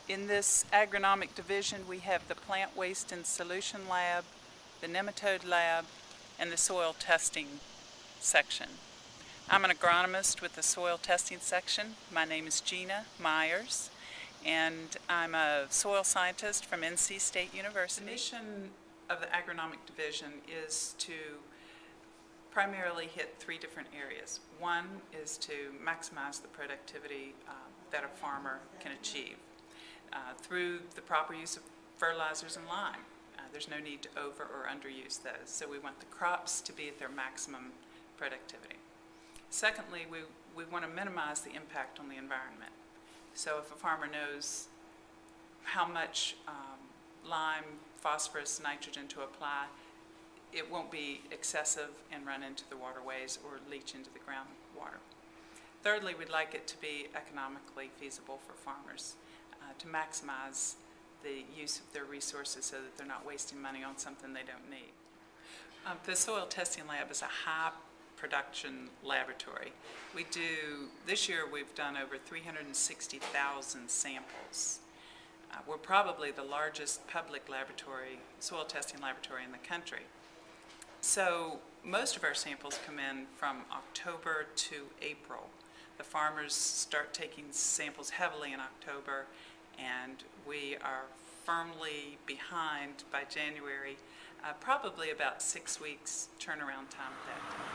In this agronomic division, we have the Plant Waste and Solution Lab, the Nematode Lab, and the Soil Testing section. I'm an agronomist with the Soil Testing section. My name is Jeana Myers, and I'm a soil scientist from NC State University. The mission of the agronomic division is to primarily hit three different areas. One is to maximize the productivity that a farmer can achieve through the proper use of fertilizers and lime. There's no need to over or underuse those, so we want the crops to be at their maximum productivity. Secondly, we want to minimize the impact on the environment. So if a farmer knows how much lime, phosphorus, nitrogen to apply, it won't be excessive and run into the waterways or leach into the groundwater. Thirdly, we'd like it to be economically feasible for farmers to maximize the use of their resources so that they're not wasting money on something they don't need. The Soil Testing Lab is a high production laboratory. This year we've done over 360,000 samples. We're probably the largest public laboratory, soil testing laboratory in the country. So most of our samples come in from October to April. The farmers start taking samples heavily in October, and we are firmly behind by January, probably about 6 weeks turnaround time at that time.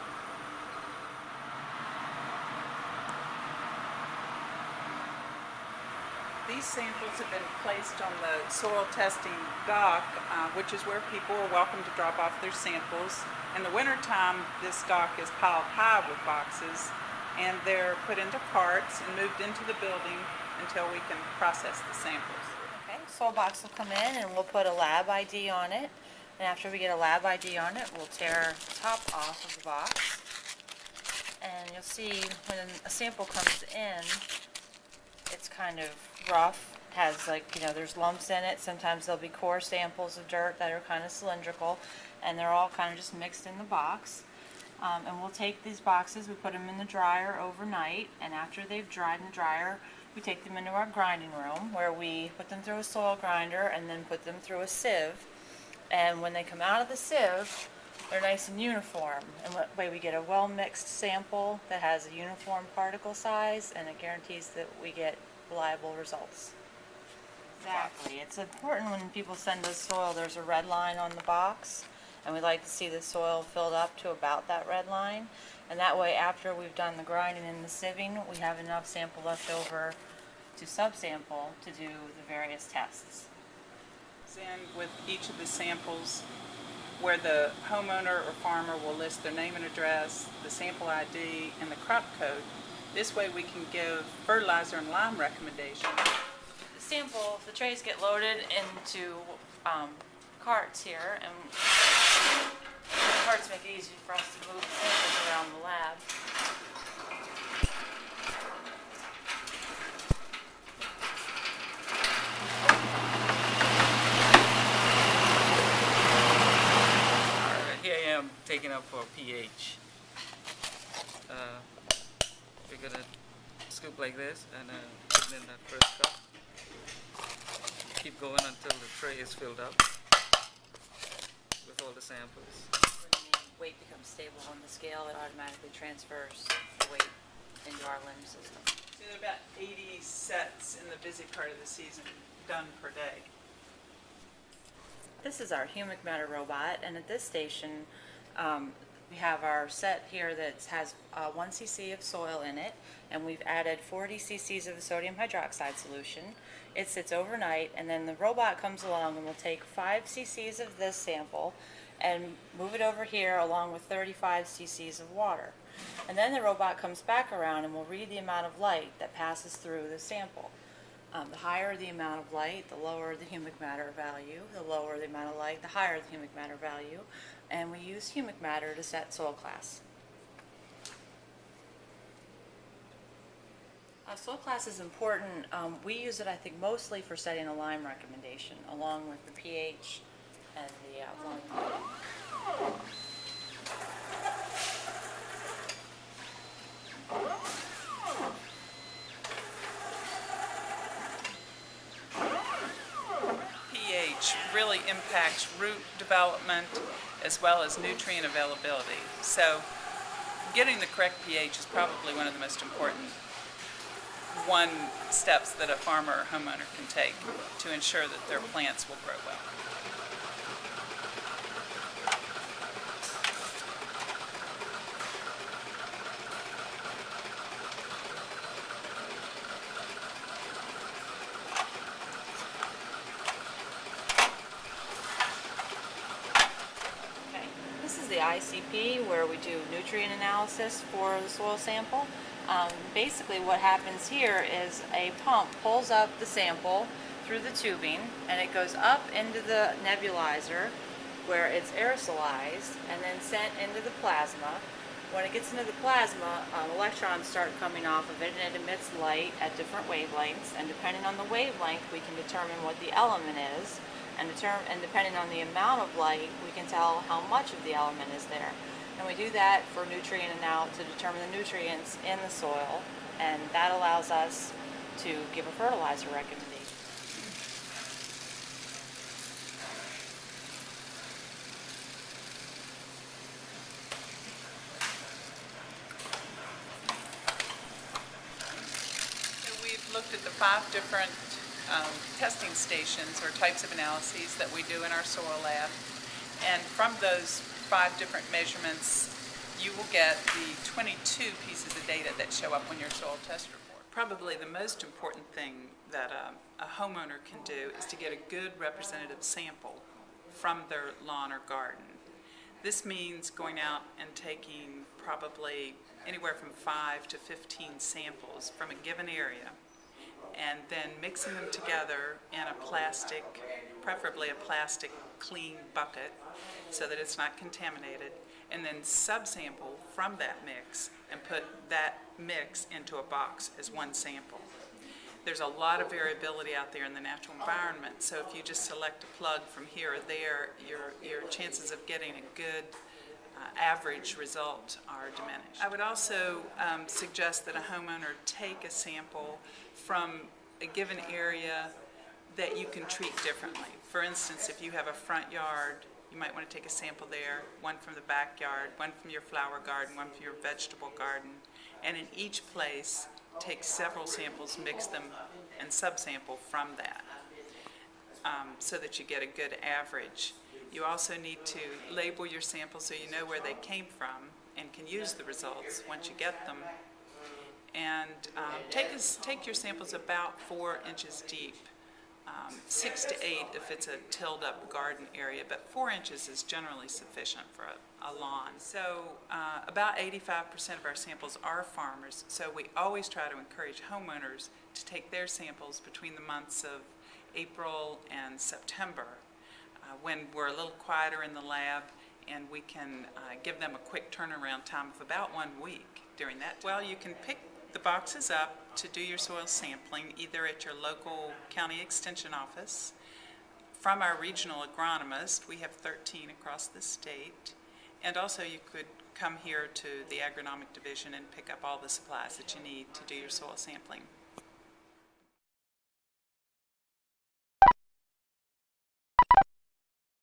These samples have been placed on the soil testing dock, which is where people are welcome to drop off their samples. In the wintertime, this dock is piled high with boxes, and they're put into carts and moved into the building until we can process the samples. Okay, soil box will come in and we'll put a lab ID on it. And after we get a lab ID on it, we'll tear the top off of the box. And you'll see when a sample comes in, it's kind of rough, has there's lumps in it. Sometimes there'll be core samples of dirt that are kind of cylindrical, and they're all kind of just mixed in the box. And we'll take these boxes, we put them in the dryer overnight, and after they've dried in the dryer, we take them into our grinding room where we put them through a soil grinder and then put them through a sieve. And when they come out of the sieve, they're nice and uniform, and that way we get a well-mixed sample that has a uniform particle size, and it guarantees that we get reliable results. Exactly. It's important when people send us soil, there's a red line on the box, and we like to see the soil filled up to about that red line, and that way after we've done the grinding and the sieving, we have enough sample left over to subsample to do the various tests. In with each of the samples where the homeowner or farmer will list their name and address, the sample ID, and the crop code. This way we can give fertilizer and lime recommendations. The sample, the trays get loaded into carts here, and the carts make it easy for us to move the samples around the lab. Taking up for pH. We're gonna scoop like this and put it in that first cup. Keep going until the tray is filled up with all the samples. When the weight becomes stable on the scale, it automatically transfers the weight into our limb system. So there are about 80 sets in the busy part of the season done per day. This is our humic matter robot, and at this station we have our set here that has 1 cc of soil in it, and we've added 40 cc's of sodium hydroxide solution. It sits overnight, and then the robot comes along and will take 5 cc's of this sample and move it over here along with 35 cc's of water. And then the robot comes back around and will read the amount of light that passes through the sample. The higher the amount of light, the lower the humic matter value. The lower the amount of light, the higher the humic matter value. And we use humic matter to set soil class. Soil class is important. We use it, I think, mostly for setting a lime recommendation, along with the pH and the volume. really impacts root development as well as nutrient availability. So getting the correct pH is probably one of the most important steps that a farmer or homeowner can take to ensure that their plants will grow well. Okay. This is the ICP where we do nutrient analysis for the soil sample. Basically what happens here is a pump pulls up the sample through the tubing and it goes up into the nebulizer where it's aerosolized and then sent into the plasma. When it gets into the plasma, electrons start coming off of it and it emits light at different wavelengths, and depending on the wavelength we can determine what the element is, and depending on the amount of light we can tell how much of the element is there. And we do that for nutrient to determine the nutrients in the soil, and that allows us to give a fertilizer recommendation. So we've looked at the 5 different testing stations or types of analyses that we do in our soil lab, and from those 5 different measurements, you will get the 22 pieces of data that show up on your soil test report. Probably the most important thing that a homeowner can do is to get a good representative sample from their lawn or garden. This means going out and taking probably anywhere from 5 to 15 samples from a given area, and then mixing them together in a plastic, preferably a plastic clean bucket so that it's not contaminated, and then subsample from that mix and put that mix into a box as one sample. There's a lot of variability out there in the natural environment, so if you just select a plug from here or there, your chances of getting a good average result are diminished. I would also suggest that a homeowner take a sample from a given area that you can treat differently. For instance, if you have a front yard, you might want to take a sample there, one from the backyard, one from your flower garden, one from your vegetable garden, and in each place take several samples, mix them, and subsample from that so that you get a good average. You also need to label your samples so you know where they came from and can use the results once you get them. And take your samples about 4 inches deep, 6 to 8 if it's a tilled up garden area, but 4 inches is generally sufficient for a lawn. So about 85% of our samples are farmers, so we always try to encourage homeowners to take their samples between the months of April and September, when we're a little quieter in the lab and we can give them a quick turnaround time of about 1 week during that. Well, you can pick the boxes up to do your soil sampling either at your local county extension office, from our regional agronomist. We have 13 across the state, and also you could come here to the agronomic division and pick up all the supplies that you need to do your soil sampling.